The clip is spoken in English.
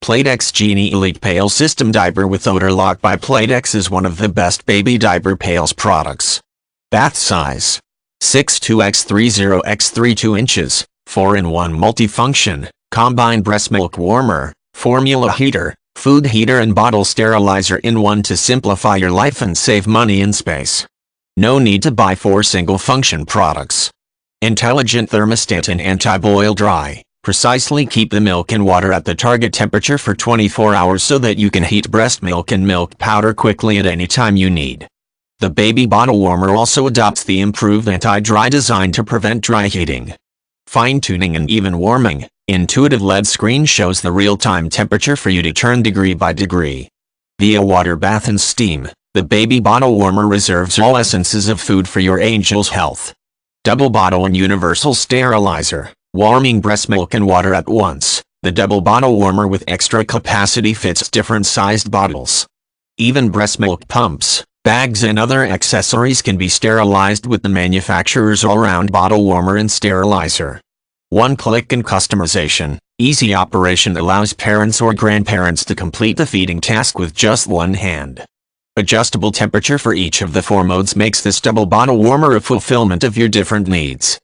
Playtex Genie Elite Pail System Diaper with Odor Lock by Playtex is one of the best baby diaper pails products. Bath size: 6'2x30x32 inches, 4-in-1 multifunction, combined breast milk warmer, formula heater, food heater and bottle sterilizer in one to simplify your life and save money and space. No need to buy 4 single-function products. Intelligent thermostat and anti-boil dry. Precisely keep the milk and water at the target temperature for 24 hours so that you can heat breast milk and milk powder quickly at any time you need. The baby bottle warmer also adopts the improved anti-dry design to prevent dry heating. Fine-tuning and even warming. Intuitive LED screen shows the real-time temperature for you to turn degree by degree. Via water bath and steam, the baby bottle warmer reserves all essences of food for your angel's health. Double bottle and universal sterilizer. Warming breast milk and water at once, the double bottle warmer with extra capacity fits different sized bottles. Even breast milk pumps, bags and other accessories can be sterilized with the manufacturer's all-round bottle warmer and sterilizer. One click and customization, easy operation allows parents or grandparents to complete the feeding task with just one hand. Adjustable temperature for each of the 4 modes makes this double bottle warmer a fulfillment of your different needs.